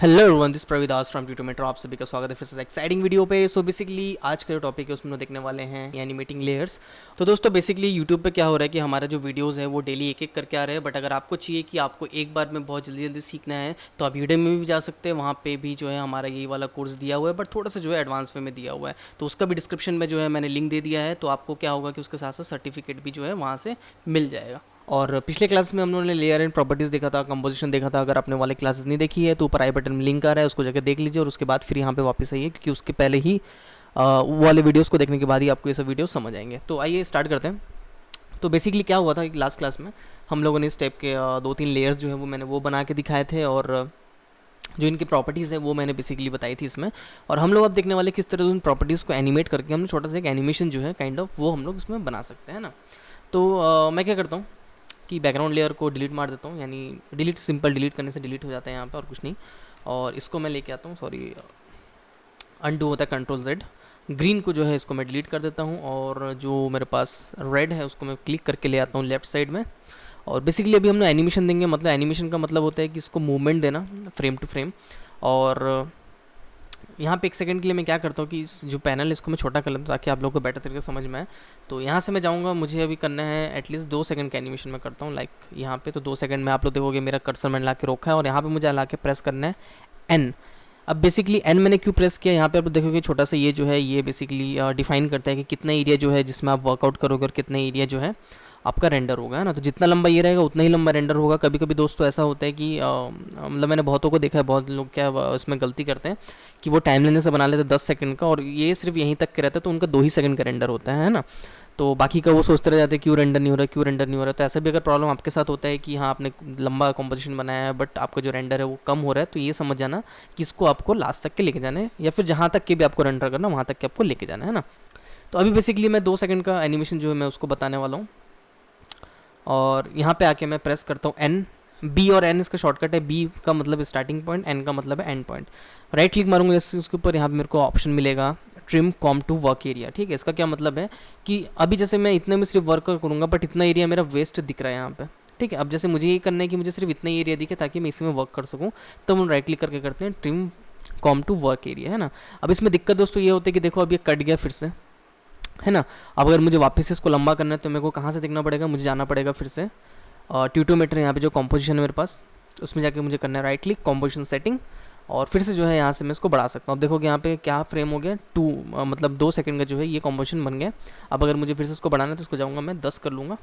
Hello everyone, this Pravidas from Tutometer. आप सभी का स्वागत है फिर से एक्साइटिंग वीडियो पे। सो बेसिकली आज का जो टॉपिक है उसमें हम देखने वाले हैं एनिमेटिंग लेयर्स। तो दोस्तों बेसिकली यूट्यूब पे क्या हो रहा है कि हमारा जो वीडियोस है वो डेली एक एक करके आ रहे हैं, बट अगर आपको चाहिए कि आपको एक बार में बहुत जल्दी जल्दी सीखना है तो आप यूट्यूब में भी जा सकते हैं। वहाँ पे भी जो है हमारा यही वाला कोर्स दिया हुआ है, बट थोड़ा सा जो है एडवांस वे में दिया हुआ है, तो उसका भी डिस्क्रिप्शन में जो है मैंने लिंक दे दिया है। तो आपको क्या होगा कि उसके साथ साथ सर्टिफिकेट भी जो है वहाँ से मिल जाएगा। और पिछले क्लास में हम लोगों ने लेयर एंड प्रॉपर्टीज़ देखा था, कंपोजिशन देखा था। अगर आपने वाले क्लासेस नहीं देखी है तो ऊपर आई बटन में लिंक आ रहा है, उसको जाकर देख लीजिए और उसके बाद फिर यहाँ पे वापस आइए, क्योंकि उसके पहले ही वो वाले वीडियोस को देखने के बाद ही आपको ये सब वीडियो समझ आएंगे। तो आइए स्टार्ट करते हैं। तो बेसिकली क्या हुआ था कि लास्ट क्लास में हम लोगों ने इस टाइप के दो तीन लेयर्स जो है वो मैंने वो बना के दिखाए थे, और जो इनकी प्रॉपर्टीज़ है वो मैंने बेसिकली बताई थी इसमें। और हम लोग अब देखने वाले किस तरह उन प्रॉपर्टीज़ को एनिमेट करके हम छोटा सा एक एनिमेशन जो है काइंड ऑफ वो हम लोग इसमें बना सकते हैं ना। तो मैं क्या करता हूँ कि बैकग्राउंड लेयर को डिलीट मार देता हूँ, यानी डिलीट, सिंपल डिलीट करने से डिलीट हो जाता है यहाँ पे और कुछ नहीं। और इसको मैं लेके आता हूँ, सॉरी अनडू होता है कंट्रोल जेड। ग्रीन को जो है इसको मैं डिलीट कर देता हूँ, और जो मेरे पास रेड है उसको मैं क्लिक करके ले आता हूँ लेफ्ट साइड में। और बेसिकली अभी हम लोग एनिमेशन देंगे, मतलब एनिमेशन का मतलब होता है कि इसको मूवमेंट देना फ्रेम टू फ्रेम। और यहाँ पे एक सेकंड के लिए मैं क्या करता हूँ कि इस जो पैनल है इसको मैं छोटा कर लेता हूँ ताकि आप लोगों को बेटर तरीके से समझ में आए। तो यहाँ से मैं जाऊँगा, मुझे अभी करना है एटलीस्ट 2 सेकंड का एनिमेशन मैं करता हूँ, लाइक यहाँ पे। तो 2 सेकंड में आप लोग देखोगे मेरा कर्सर मैंने ला के रोका है, और यहाँ पे मुझे ला के प्रेस करना है एन। अब बेसिकली एन मैंने क्यों प्रेस किया, यहाँ पे आप देखोगे छोटा सा ये जो है ये बेसिकली डिफाइन करता है कि कितना एरिया जो है जिसमें आप वर्कआउट करोगे और कितना एरिया जो है आपका रेंडर होगा, है ना। तो जितना लंबा ये रहेगा उतना ही लंबा रेंडर होगा। कभी कभी दोस्तों ऐसा होता है कि मतलब मैंने बहुतों को देखा है, बहुत लोग क्या इसमें गलती करते हैं कि वो टाइम लेने से बना लेते हैं 10 सेकंड का, और ये सिर्फ यहीं तक के रहता है, तो उनका 2 ही सेकंड का रेंडर होता है ना। तो बाकी का वो सोचते रह जाते हैं क्यों रेंडर नहीं हो रहा, क्यों रेंडर नहीं हो रहा। तो ऐसा भी अगर प्रॉब्लम आपके साथ होता है कि हाँ आपने लंबा कॉम्पोजिशन बनाया है बट आपका जो रेंडर है वो कम हो रहा है, तो ये समझ जाना कि इसको आपको लास्ट तक के लेके जाना है, या फिर जहाँ तक के भी आपको रेंडर करना वहाँ तक के आपको लेके जाना है ना। तो अभी बेसिकली मैं 2 सेकंड का एनिमेशन जो है मैं उसको बताने वाला हूँ। और यहाँ पे आके मैं प्रेस करता हूँ एन। बी और एन इसका शॉर्टकट है, बी का मतलब स्टार्टिंग पॉइंट, एन का मतलब है एंड पॉइंट। राइट क्लिक मारूंगा इसके ऊपर, यहाँ पे मेरे को ऑप्शन मिलेगा trim comp to work area. ठीक है, इसका क्या मतलब है कि अभी जैसे मैं इतने में सिर्फ वर्क करूँगा बट इतना एरिया मेरा वेस्ट दिख रहा है यहाँ पे। ठीक है, अब जैसे मुझे ये करना है कि मुझे सिर्फ इतना ही एरिया दिखे ताकि मैं इसी में वर्क कर सकूँ, तो हम राइट क्लिक करके करते हैं trim comp to work area, है ना। अब इसमें दिक्कत दोस्तों ये होती है कि देखो अब ये कट गया फिर से, है ना। अब अगर मुझे वापस से इसको लंबा करना है तो मेरे को कहाँ से देखना पड़ेगा, मुझे जाना पड़ेगा फिर से ट्यूटोमीटर, यहाँ पे जो कॉम्पोजिशन है मेरे पास उसमें जाके मुझे करना है राइट क्लिक कॉम्पोजिशन सेटिंग, और फिर से जो है यहाँ से मैं इसको बढ़ा सकता हूँ। अब देखोगे यहाँ पे क्या फ्रेम हो गया, 2 मतलब 2 सेकंड का जो है ये कॉम्पोजिशन बन गया। अब अगर मुझे फिर से इसको बढ़ाना है तो इसको जाऊँगा मैं 10 कर लूँगा,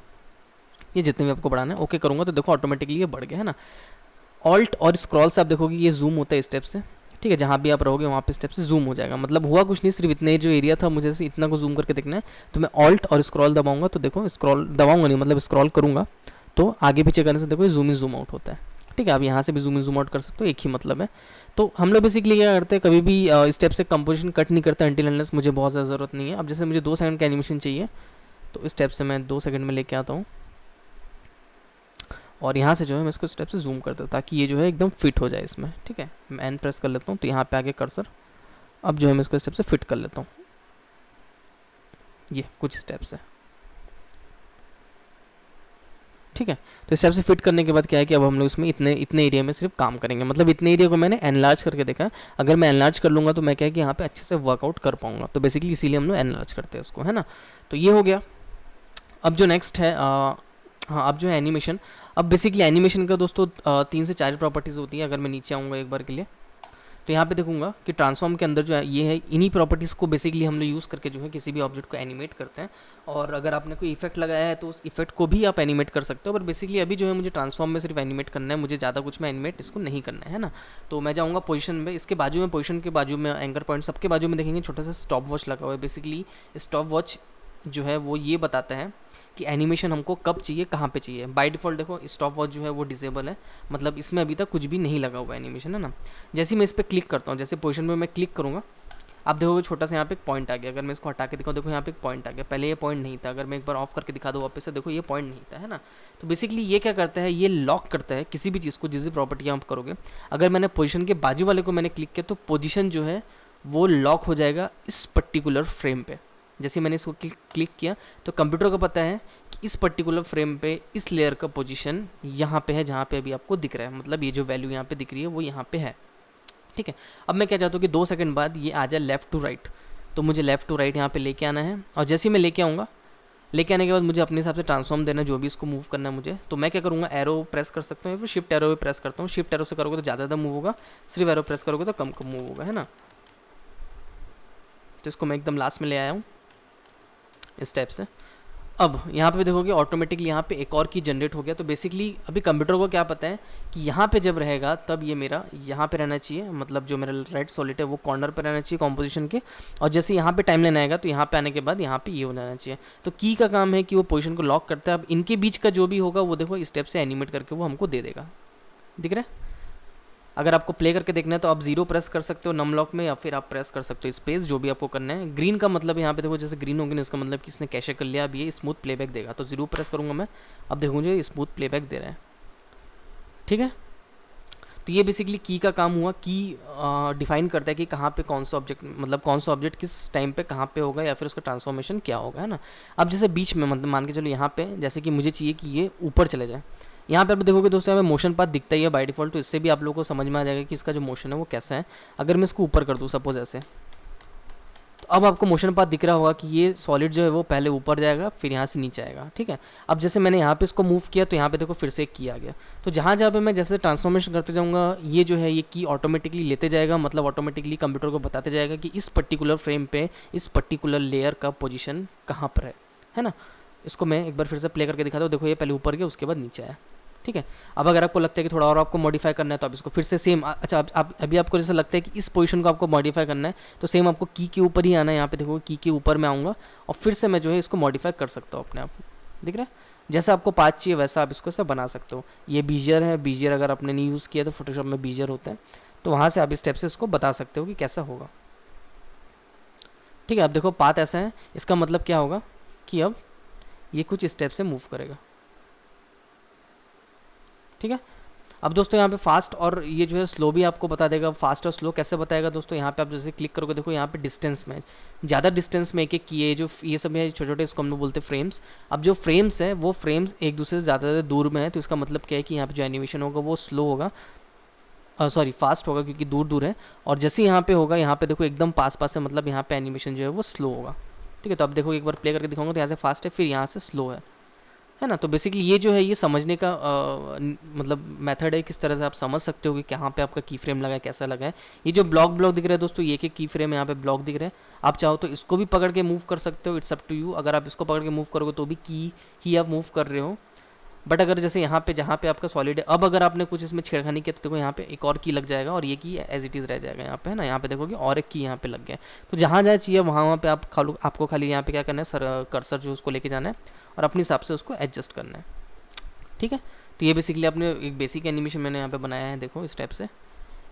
ये जितने भी आपको बढ़ाना है ओके करूँगा तो देखो ऑटोमेटिकली ये बढ़ गया, है ना। ऑल्ट और स्क्रॉल से आप देखोगे ये जूम होता है स्टेप से। ठीक है, जहाँ भी आप रहोगे वहाँ पे स्टेप से जूम हो जाएगा। मतलब हुआ कुछ नहीं, सिर्फ इतने जो एरिया था मुझे से इतना को जूम करके देखना है, तो मैं ऑल्ट और स्क्रॉल दबाऊंगा तो देखो, स्क्रॉल दबाऊंगा नहीं मतलब स्क्रॉल करूँगा तो आगे पीछे करने से देखो जूम इन जूम आउट होता है। ठीक है, आप यहाँ से भी जूम इन जूम आउट कर सकते हो, एक ही मतलब है। तो हम लोग बेसिकली क्या करते हैं, कभी भी स्टेप से कंपोजिशन कट नहीं करते अनटिल अनलेस मुझे बहुत ज़्यादा ज़रूरत नहीं है। अब जैसे मुझे 2 सेकंड का एनिमेशन चाहिए तो इस स्टेप से मैं 2 सेकंड में लेके आता हूँ, और यहाँ से जो है मैं इसको स्टेप से जूम करता हूँ ताकि ये जो है एकदम फिट हो जाए इसमें। ठीक है, मैं एन प्रेस कर लेता हूँ तो यहाँ पे आगे कर्सर, अब जो है मैं इसको स्टेप से फिट कर लेता हूँ, ये कुछ स्टेप्स है। ठीक है, तो स्टेप से फिट करने के बाद क्या है कि अब हम लोग इसमें इतने इतने एरिया में सिर्फ काम करेंगे, मतलब इतने एरिया को मैंने एनलार्ज करके देखा है। अगर मैं एनलार्ज कर लूँगा तो मैं क्या है कि यहाँ पे अच्छे से वर्कआउट कर पाऊंगा, तो बेसिकली इसीलिए हम लोग एनलार्ज करते हैं उसको, है ना। तो ये हो गया। अब जो नेक्स्ट है हाँ, अब जो है एनिमेशन। अब बेसिकली एनिमेशन का दोस्तों 3 से 4 प्रॉपर्टीज़ होती है। अगर मैं नीचे आऊँगा एक बार के लिए तो यहाँ पे देखूंगा कि ट्रांसफॉर्म के अंदर जो है ये है, इन्हीं प्रॉपर्टीज़ को बेसिकली हम लोग यूज़ करके जो है किसी भी ऑब्जेक्ट को एनिमेट करते हैं। और अगर आपने कोई इफेक्ट लगाया है तो उस इफेक्ट को भी आप एनिमेट कर सकते हो, पर बेसिकली अभी जो है मुझे ट्रांसफॉर्म में सिर्फ एनिमेट करना है, मुझे ज़्यादा कुछ में एनिमेट इसको नहीं करना है ना। तो मैं जाऊँगा पोजिशन में, इसके बाजू में, पोजिशन के बाजू में, एंकर पॉइंट सबके बाजू में देखेंगे छोटा सा स्टॉप वॉच लगा हुआ है। बेसिकली स्टॉप वॉच जो है वो ये बताता है कि एनिमेशन हमको कब चाहिए, कहाँ पे चाहिए। बाय डिफ़ॉल्ट देखो स्टॉप वॉच जो है वो डिसेबल है, मतलब इसमें अभी तक कुछ भी नहीं लगा हुआ एनिमेशन, है ना। जैसे ही मैं इस पर क्लिक करता हूँ, जैसे पोजीशन में मैं क्लिक करूँगा, आप देखोगे छोटा सा यहाँ पे एक पॉइंट आ गया। अगर मैं इसको हटा के दिखाऊँ, देखो यहाँ पे एक पॉइंट आ गया, पहले ये पॉइंट नहीं था। अगर मैं एक बार ऑफ करके दिखा दूँ वापस से, देखो ये पॉइंट नहीं था, है ना। तो बेसिकली ये क्या करता है, ये लॉक करता है किसी भी चीज़ को, जिस भी प्रॉपर्टी आप करोगे। अगर मैंने पोजीशन के बाजू वाले को मैंने क्लिक किया तो पोजीशन जो है वो लॉक हो जाएगा इस पर्टिकुलर फ्रेम पे। जैसे मैंने इसको क्लिक किया तो कंप्यूटर को पता है कि इस पर्टिकुलर फ्रेम पे इस लेयर का पोजीशन यहाँ पे है, जहाँ पे अभी आपको दिख रहा है, मतलब ये जो वैल्यू यहाँ पे दिख रही है वो यहाँ पे है। ठीक है। अब मैं क्या चाहता हूँ कि 2 सेकंड बाद ये आ जाए लेफ़्ट टू राइट, तो मुझे लेफ़्ट टू राइट यहाँ पे लेके आना है, और जैसे ही मैं लेके आऊँगा, लेके आने के बाद मुझे अपने हिसाब से ट्रांसफॉर्म देना है, जो भी इसको मूव करना है मुझे। तो मैं क्या करूँगा, एरो प्रेस कर सकता हूँ या फिर शिफ्ट एरो भी प्रेस करता हूँ। शिफ्ट एरो से करोगे तो ज़्यादा मूव होगा, सिर्फ एरो प्रेस करोगे तो कम कम मूव होगा, है ना। तो इसको मैं एकदम लास्ट में ले आया हूँ इस टाइप से। अब यहाँ पे भी देखोगे ऑटोमेटिकली यहाँ पे एक और की जनरेट हो गया। तो बेसिकली अभी कंप्यूटर को क्या पता है कि यहाँ पे जब रहेगा तब ये मेरा यहाँ पे रहना चाहिए, मतलब जो मेरा रेड सॉलिड है वो कॉर्नर पे रहना चाहिए कॉम्पोजिशन के, और जैसे यहाँ पे टाइम लाइन आएगा तो यहाँ पे आने के बाद यहाँ पे ये हो जाना चाहिए। तो की का काम है कि वो पोजीशन को लॉक करता है। अब इनके बीच का जो भी होगा वो देखो इस स्टेप से एनिमेट करके वो हमको दे देगा, दिख रहा है। अगर आपको प्ले करके देखना है तो आप 0 प्रेस कर सकते हो नम लॉक में, या फिर आप प्रेस कर सकते हो स्पेस, जो भी आपको करना है। ग्रीन का मतलब यहाँ पे देखो जैसे ग्रीन होगी ना, इसका मतलब कि इसने कैशे कर लिया, अब ये स्मूथ प्लेबैक देगा। तो 0 प्रेस करूँगा मैं, अब देखो मुझे स्मूथ प्लेबैक दे रहा है, ठीक है। तो ये बेसिकली की का काम हुआ। की डिफाइन करता है कि कहाँ पे कौन सा ऑब्जेक्ट, मतलब कौन सा ऑब्जेक्ट किस टाइम पे कहाँ पे होगा, या फिर उसका ट्रांसफॉर्मेशन क्या होगा, है ना। अब जैसे बीच में मतलब मान के चलो यहाँ पे जैसे कि मुझे चाहिए कि ये ऊपर चले जाए, यहाँ पर आप देखोगे दोस्तों यहाँ पे मोशन पाथ दिखता ही है बाय डिफॉल्ट, तो इससे भी आप लोगों को समझ में आ जाएगा कि इसका जो मोशन है वो कैसा है। अगर मैं इसको ऊपर कर दूँ सपोज ऐसे, तो अब आपको मोशन पाथ दिख रहा होगा कि ये सॉलिड जो है वो पहले ऊपर जाएगा फिर यहाँ से नीचे आएगा, ठीक है। अब जैसे मैंने यहाँ पे इसको मूव किया तो यहाँ पे देखो फिर से एक की आ गया। तो जहाँ जहाँ पे मैं जैसे ट्रांसफॉर्मेशन करते जाऊँगा ये जो है ये की ऑटोमेटिकली लेते जाएगा, मतलब ऑटोमेटिकली कंप्यूटर को बताते जाएगा कि इस पर्टिकुलर फ्रेम पे इस पर्टिकुलर लेयर का पोजीशन कहाँ पर है ना। इसको मैं एक बार फिर से प्ले करके दिखाता हूँ। देखो ये पहले ऊपर गया उसके बाद नीचे आया, ठीक है। अब अगर आपको लगता है कि थोड़ा और आपको मॉडिफाई करना है तो आप इसको फिर से सेम, अच्छा आप अभी आपको जैसा लगता है कि इस पोजीशन को आपको मॉडिफाई करना है तो सेम आपको की के ऊपर ही आना है। यहाँ पे देखो की के ऊपर मैं आऊँगा और फिर से मैं जो है इसको मॉडिफाई कर सकता हूँ अपने आप, दिख रहा है। जैसा आपको पाथ चाहिए वैसा आप इसको सब बना सकते हो। ये बीजियर है, बीजियर अगर आपने नहीं यूज़ किया तो फोटोशॉप में बीजियर होता है, तो वहाँ से आप इस स्टेप से इसको बता सकते हो कि कैसा होगा, ठीक है। अब देखो पाथ ऐसा है, इसका मतलब क्या होगा कि अब ये कुछ स्टेप से मूव करेगा, ठीक है। अब दोस्तों यहाँ पे फास्ट और ये जो है स्लो भी आपको बता देगा। फास्ट और स्लो कैसे बताएगा दोस्तों, यहाँ पे आप जैसे क्लिक करोगे देखो यहाँ पे डिस्टेंस में, ज़्यादा डिस्टेंस में एक एक किए जो ये सब है छोटे छोटे, इसको हम लोग बोलते हैं फ्रेम्स। अब जो फ्रेम्स है वो फ्रेम्स एक दूसरे से ज़्यादा दूर में है, तो इसका मतलब क्या है कि यहाँ पे जो एनिमेशन होगा वो स्लो होगा, सॉरी फास्ट होगा क्योंकि दूर दूर है। और जैसे यहाँ पे होगा यहाँ पे देखो एकदम पास पास है, मतलब यहाँ पे एनिमेशन जो है वो स्लो होगा, ठीक है। तो अब देखो एक बार प्ले करके दिखाऊंगा तो यहाँ से फास्ट है फिर यहाँ से स्लो है ना। तो बेसिकली ये जो है ये समझने का मतलब मेथड है, किस तरह से आप समझ सकते हो कि कहाँ पे आपका की फ्रेम लगा है, कैसा लगा है। ये जो ब्लॉक दिख रहा है दोस्तों, ये एक की फ्रेम यहाँ पे ब्लॉक दिख रहा है। आप चाहो तो इसको भी पकड़ के मूव कर सकते हो, इट्स अप टू यू। अगर आप इसको पकड़ के मूव करोगे तो भी की ही आप मूव कर रहे हो, बट अगर जैसे यहाँ पे जहाँ पे आपका सॉलिड है, अब अगर आपने कुछ इसमें छेड़खानी किया तो देखो यहाँ पे एक और की लग जाएगा और ये की एज इट इज़ रह जाएगा यहाँ पे, है ना। यहाँ पे देखोगे और एक की यहाँ पे लग गया। तो जहाँ जहाँ चाहिए वहाँ पे आपको खाली यहाँ पे क्या करना है, कर्सर जो उसको लेके जाना है और अपने हिसाब से उसको एडजस्ट करना है, ठीक है। तो ये बेसिकली आपने एक बेसिक एनिमेशन मैंने यहाँ पे बनाया है, देखो इस टाइप से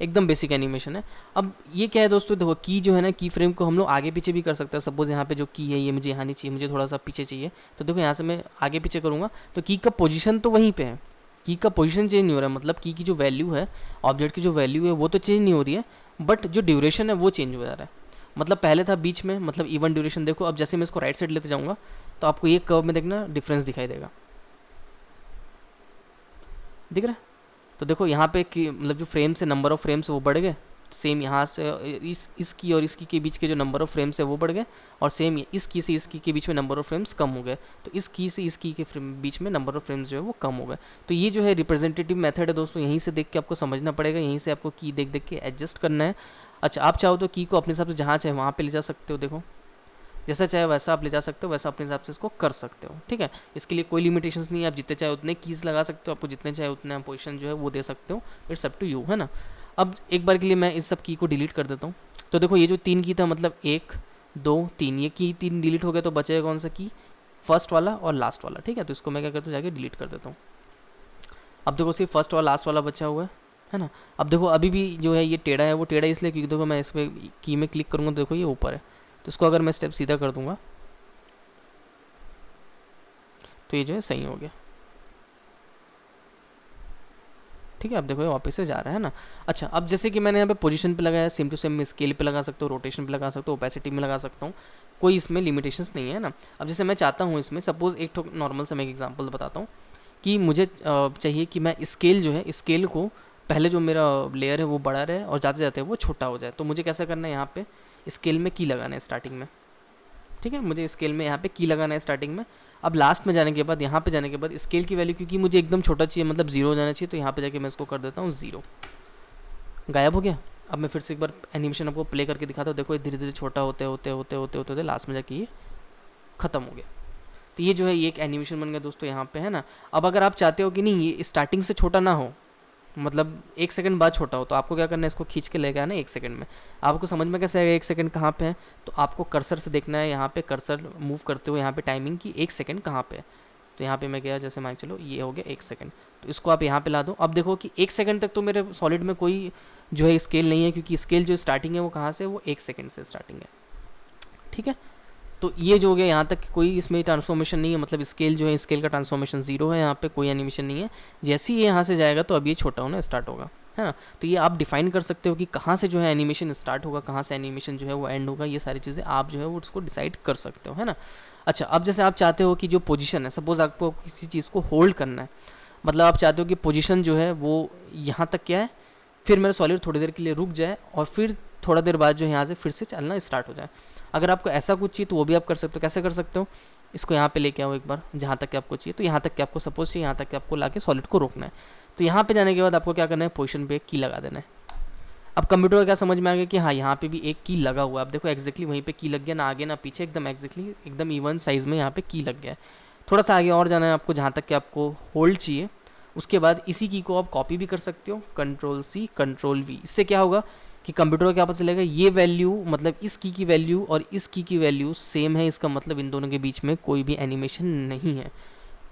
एकदम बेसिक एनिमेशन है। अब ये क्या है दोस्तों, देखो की जो है ना, की फ्रेम को हम लोग आगे पीछे भी कर सकते हैं। सपोज यहाँ पे जो की है ये मुझे यहाँ नहीं चाहिए, मुझे थोड़ा सा पीछे चाहिए, तो देखो यहाँ से मैं आगे पीछे करूँगा तो की का पोजीशन तो वहीं पे है, की का पोजीशन चेंज नहीं हो रहा है, मतलब की जो वैल्यू है, ऑब्जेक्ट की जो वैल्यू है वो तो चेंज नहीं हो रही है, बट जो ड्यूरेशन है वो चेंज हो जा रहा है। मतलब पहले था बीच में, मतलब इवन ड्यूरेशन। देखो अब जैसे मैं इसको राइट साइड लेते जाऊँगा तो आपको ये कर्व में देखना डिफरेंस दिखाई देगा, दिख रहा है। तो देखो यहाँ पे मतलब जो फ्रेम्स है, नंबर ऑफ फ्रेम्स वो बढ़ गए, सेम यहाँ से इसकी और इसकी के बीच के जो नंबर ऑफ फ्रेम्स है वो बढ़ गए, और सेम इस की से इसकी के बीच में नंबर ऑफ फ्रेम्स कम हो गए, तो इस की से इसकी के बीच में नंबर ऑफ फ्रेम्स जो है वो कम हो गए। तो ये जो है रिप्रेजेंटेटिव मेथड है दोस्तों, यहीं से देख के आपको समझना पड़ेगा, यहीं से आपको की देख के एडजस्ट करना है। अच्छा आप चाहो तो की को अपने हिसाब से जहाँ चाहे वहाँ पे ले जा सकते हो, देखो जैसा चाहे वैसा आप ले जा सकते हो, वैसा अपने हिसाब से इसको कर सकते हो, ठीक है। इसके लिए कोई लिमिटेशंस नहीं है, आप जितने चाहे उतने कीज़ लगा सकते हो, आपको जितने चाहे उतने पोजीशन जो है वो दे सकते हो, इट्स अप टू यू, है ना। अब एक बार के लिए मैं इस सब की को डिलीट कर देता हूँ। तो देखो ये जो 3 की था, मतलब 1 2 3, ये की 3 डिलीट हो गया, तो बचेगा कौन सा की, फर्स्ट वाला और लास्ट वाला, ठीक है। तो इसको मैं क्या करता हूँ, जाके डिलीट कर देता हूँ। अब देखो सिर्फ फर्स्ट वाला लास्ट वाला बचा हुआ है ना। अब देखो अभी भी जो है ये टेढ़ा है, वो टेढ़ा इसलिए क्योंकि देखो मैं इस पर की में क्लिक करूँगा तो देखो ये ऊपर है, तो इसको अगर मैं स्टेप सीधा कर दूंगा तो ये जो है सही हो गया, ठीक है। अब देखो ये वापस से जा रहा है ना। अच्छा अब जैसे कि मैंने यहाँ पे पोजीशन पे लगाया, सेम टू सेम मैं स्केल पे लगा सकता हूँ, रोटेशन पे लगा सकता हूँ, ओपेसिटी में लगा सकता हूँ, कोई इसमें लिमिटेशंस नहीं है ना। अब जैसे मैं चाहता हूँ इसमें, सपोज एक नॉर्मल सा मैं एक एग्जांपल बताता हूँ कि मुझे चाहिए कि मैं स्केल जो है, स्केल को पहले जो मेरा लेयर है वो बड़ा रहे और जाते जाते वो छोटा हो जाए। तो मुझे कैसा करना है, यहाँ पे स्केल में की लगाना है स्टार्टिंग में, ठीक है, मुझे स्केल में यहाँ पे की लगाना है स्टार्टिंग में। अब लास्ट में जाने के बाद, यहाँ पे जाने के बाद स्केल की वैल्यू क्योंकि मुझे एकदम छोटा चाहिए, मतलब 0 हो जाना चाहिए, तो यहाँ पे जाके मैं इसको कर देता हूँ 0, गायब हो गया। अब मैं फिर से एक बार एनिमेशन आपको प्ले करके दिखाता हूँ, देखो ये धीरे धीरे छोटा होते होते होते होते होते होते लास्ट में जाके ये खत्म हो गया। तो ये जो है ये एक एनिमेशन बन गया दोस्तों यहाँ पे, है ना। अब अगर आप चाहते हो कि नहीं ये स्टार्टिंग से छोटा ना हो, मतलब 1 सेकंड बाद छोटा हो, तो आपको क्या करना है, इसको खींच के लेके आना 1 सेकंड में। आपको समझ में कैसे आएगा 1 सेकंड कहाँ पे है, तो आपको कर्सर से देखना है, यहाँ पे कर्सर मूव करते हुए यहाँ पे टाइमिंग की 1 सेकंड कहाँ पे है। तो यहाँ पे मैं गया, जैसे मान चलो ये हो गया 1 सेकंड, तो इसको आप यहाँ पे ला दो। अब देखो कि 1 सेकंड तक तो मेरे सॉलिड में कोई जो है स्केल नहीं है, क्योंकि स्केल जो स्टार्टिंग है वो कहाँ से, वो 1 सेकंड से स्टार्टिंग है, ठीक है। तो ये जो हो गया, यहाँ तक कोई इसमें ट्रांसफॉर्मेशन नहीं है, मतलब स्केल जो है स्केल का ट्रांसफॉर्मेशन 0 है, यहाँ पे कोई एनिमेशन नहीं है। जैसे ही ये यहाँ से जाएगा तो अब ये छोटा होना स्टार्ट होगा, है ना। तो ये आप डिफाइन कर सकते हो कि कहाँ से जो है एनिमेशन स्टार्ट होगा, कहाँ से एनिमेशन जो है वो एंड होगा, ये सारी चीज़ें आप जो है वो उसको डिसाइड कर सकते हो, है ना। अच्छा, अब जैसे आप चाहते हो कि जो पोजीशन है, सपोज आपको किसी चीज़ को होल्ड करना है, मतलब आप चाहते हो कि पोजीशन जो है वो यहाँ तक क्या है, फिर मेरा सॉलिड थोड़ी देर के लिए रुक जाए और फिर थोड़ा देर बाद जो यहाँ से फिर से चलना स्टार्ट हो जाए। अगर आपको ऐसा कुछ चाहिए तो वो भी आप कर सकते हो। कैसे कर सकते हो, इसको यहाँ पे लेके आओ एक बार, जहाँ तक कि आपको चाहिए, तो यहाँ तक कि आपको सपोज चाहिए, यहाँ तक कि आपको लाके सॉलिड को रोकना है। तो यहाँ पे जाने के बाद आपको क्या करना है, पोजीशन पे एक की लगा देना है। अब कंप्यूटर का क्या समझ में आ गया कि हाँ यहाँ पे भी एक की लगा हुआ है। आप देखो एग्जैक्टली वहीं पे की लग गया, ना आगे ना पीछे, एकदम एग्जैक्टली एकदम इवन साइज में यहाँ पे की लग गया है। थोड़ा सा आगे और जाना है आपको, जहाँ तक कि आपको होल्ड चाहिए। उसके बाद इसी की को आप कॉपी भी कर सकते हो, Ctrl+C Ctrl+V। इससे क्या होगा कि कंप्यूटर को क्या पता चलेगा, ये वैल्यू मतलब इस की वैल्यू और इस की वैल्यू सेम है, इसका मतलब इन दोनों के बीच में कोई भी एनिमेशन नहीं है।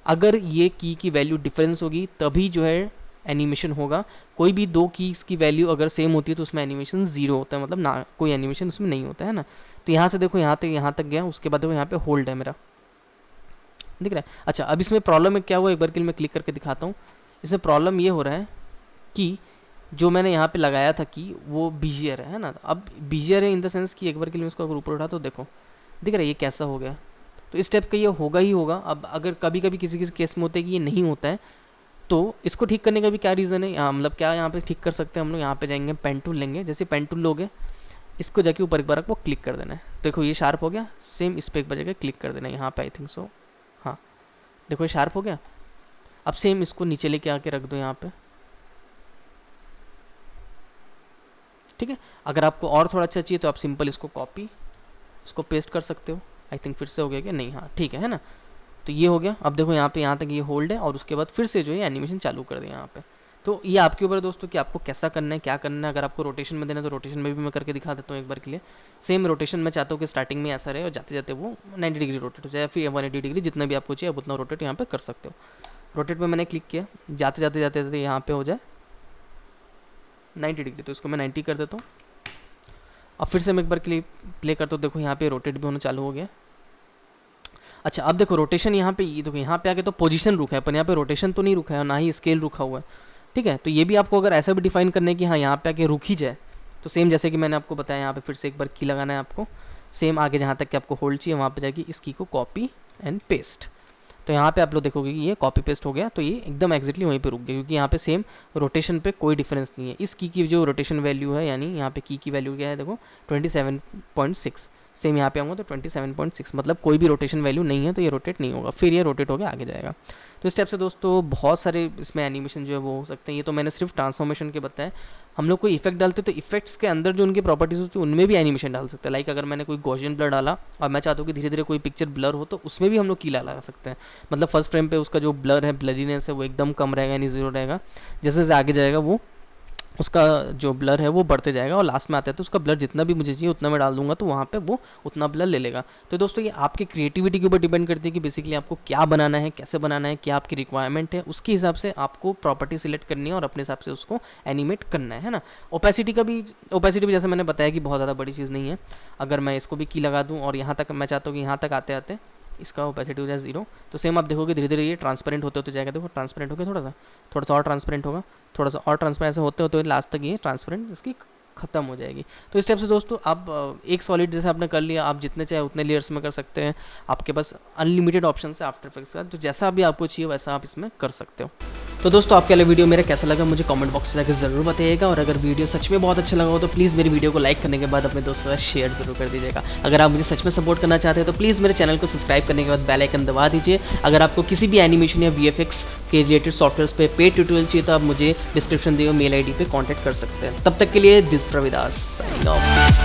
अगर ये की वैल्यू डिफरेंस होगी तभी जो है एनिमेशन होगा। कोई भी दो कीज की वैल्यू अगर सेम होती है तो उसमें एनिमेशन 0 होता है, मतलब ना कोई एनिमेशन उसमें नहीं होता है ना। तो यहाँ से देखो यहाँ तक गया, उसके बाद देखो यहाँ पे होल्ड है मेरा, दिख रहा है। अच्छा, अब इसमें प्रॉब्लम है क्या हुआ, एक बार के लिए मैं क्लिक करके दिखाता हूँ। इसमें प्रॉब्लम ये हो रहा है कि जो मैंने यहाँ पे लगाया था कि वो बीजियर है ना। अब बीजियर है इन द सेंस कि एक बार के लिए इसको अगर ऊपर उठा तो देखो दिख रहा है ये कैसा हो गया। तो इस टाइप का ये होगा ही होगा। अब अगर कभी कभी किसी किसी केस में होता है कि ये नहीं होता है, तो इसको ठीक करने का भी क्या रीज़न है, मतलब क्या यहाँ पे ठीक कर सकते हैं हम लोग। यहाँ पे जाएंगे, पेन टूल लेंगे, जैसे पेन टूल लोगे इसको जाके ऊपर एक बार आपको क्लिक कर देना है। देखो ये शार्प हो गया, सेम इस पर एक बार जगह क्लिक कर देना है यहाँ पे, आई थिंक सो, हाँ देखो ये शार्प हो गया। अब सेम इसको नीचे लेके आके रख दो यहाँ पे, ठीक है। अगर आपको और थोड़ा अच्छा चाहिए तो आप सिंपल इसको कॉपी, इसको पेस्ट कर सकते हो। आई थिंक फिर से हो गया क्या, नहीं, हाँ ठीक है ना। तो ये हो गया। अब देखो यहाँ तक ये होल्ड है और उसके बाद फिर से जो है एनिमेशन चालू कर दिया यहाँ पे। तो ये आपके ऊपर है दोस्तों कि आपको कैसा करना है, क्या करना है। अगर आपको रोटेशन में देना है तो रोटेशन में भी मैं करके दिखा देता हूँ एक बार के लिए। सेम रोटेशन मैं चाहता हूँ कि स्टार्टिंग में ऐसा रहे और जाते जाते वो 90 डिग्री रोटेट हो जाए, फिर 180 डिग्री, जितना भी आपको चाहिए आप उतना रोटेट यहाँ पे कर सकते हो। रोटेट में मैंने क्लिक किया, जाते जाते जाते जाते यहाँ पे हो जाए 90 डिग्री, तो इसको मैं 90 कर देता हूँ। अब फिर से मैं एक बार प्ले करता हूँ, देखो यहाँ पे रोटेट भी होना चालू हो गया। अच्छा, अब देखो रोटेशन यहाँ पे, ये देखो यहाँ पे आके तो पोजीशन रुका है, पर यहाँ पे रोटेशन तो नहीं रुका है, ना ही स्केल रुका हुआ है, ठीक है। तो ये भी आपको अगर ऐसा भी डिफाइन करना है कि हाँ यहाँ पे आके रुक ही जाए, तो सेम जैसे कि मैंने आपको बताया, यहाँ पे फिर से एक बार की लगाना है आपको। सेम आगे जहाँ तक कि आपको होल्ड चाहिए वहाँ पे जाके इस की को कॉपी एंड पेस्ट। तो यहाँ पे आप लोग देखोगे कि ये कॉपी पेस्ट हो गया, तो ये एकदम एग्जैक्टली वहीं पे रुक गया, क्योंकि यहाँ पे सेम रोटेशन पे कोई डिफरेंस नहीं है। इस की जो रोटेशन वैल्यू है, यानी यहाँ पे की वैल्यू क्या है, देखो 27.6, सेम यहाँ पे आऊँगा तो 27.6, मतलब कोई भी रोटेशन वैल्यू नहीं है, तो ये रोटेट नहीं होगा, फिर ये रोटेट होकर आगे जाएगा। तो इस टाइप से दोस्तों बहुत सारे इसमें एनिमेशन जो है वो हो सकते हैं। ये तो मैंने सिर्फ ट्रांसफॉर्मेशन के बताया। हम लोग कोई इफेक्ट डालते तो इफेक्ट्स के अंदर जो उनकी प्रॉपर्टीज होती है उनमें भी एनिमेशन डाल सकते हैं। लाइक अगर मैंने कोई गॉसियन ब्लर डाला और मैं चाहता हूँ कि धीरे धीरे कोई पिक्चर ब्लर हो, तो उसमें भी हम लोग कीला लगा सकते हैं। मतलब फर्स्ट फ्रेम पे उसका जो ब्लर है, ब्लरीनेस है, वो एकदम कम रहेगा, यानी 0 रहेगा। जैसे जैसे आगे जाएगा वो उसका जो ब्लर है वो बढ़ते जाएगा, और लास्ट में आता है तो उसका ब्लर जितना भी मुझे चाहिए उतना मैं डाल दूंगा, तो वहाँ पे वो उतना ब्लर ले लेगा। तो दोस्तों ये आपकी क्रिएटिविटी के ऊपर डिपेंड करती है कि बेसिकली आपको क्या बनाना है, कैसे बनाना है, क्या आपकी रिक्वायरमेंट है, उसके हिसाब से आपको प्रॉपर्टी सिलेक्ट करनी है और अपने हिसाब से उसको एनिमेट करना है ना। ओपेसिटी भी जैसे मैंने बताया कि बहुत ज़्यादा बड़ी चीज़ नहीं है। अगर मैं इसको भी की लगा दूँ और यहाँ तक मैं चाहता हूँ कि यहाँ तक आते आते इसका ओपेसिटी हो जाए 0, तो सेम आप देखोगे धीरे धीरे ये ट्रांसपेरेंट होते होते जाएगा। देखो ट्रांसपेरेंट हो गया, थोड़ा सा और ट्रांसपेरेंट होगा, थोड़ा सा और ट्रांसपेरेंट, ऐसे होते होते लास्ट तक ये ट्रांसपेरेंट इसकी खत्म हो जाएगी। तो इस टाइप से दोस्तों आप एक सॉलिड जैसे आपने कर लिया, आप जितने चाहे उतने लेयर्स में कर सकते हैं। आपके पास अनलिमिटेड ऑप्शन है आफ्टर इफेक्ट्स का, तो जैसा भी आपको चाहिए वैसा आप इसमें कर सकते हो। तो दोस्तों आपके वाला वीडियो मेरा कैसा लगा मुझे कमेंट बॉक्स में जाकर ज़रूर बताइएगा, और अगर वीडियो सच में बहुत अच्छा लगा हो तो प्लीज़ मेरी वीडियो को लाइक करने के बाद अपने दोस्तों के साथ शेयर जरूर कर दीजिएगा। अगर आप मुझे सच में सपोर्ट करना चाहते हैं तो प्लीज़ मेरे चैनल को सब्सक्राइब करने के बाद बेल आइकन दबा दीजिए। अगर आपको किसी भी एनिमेशन या VFX के रिलेटेड सॉफ्टवेयर पे पेड ट्यूटोरियल चाहिए तो आप मुझे डिस्क्रिप्शन दिए मेल ID पे कॉन्टैक्ट कर सकते हैं। तब तक के लिए दिस प्रविदास साइनिंग ऑफ।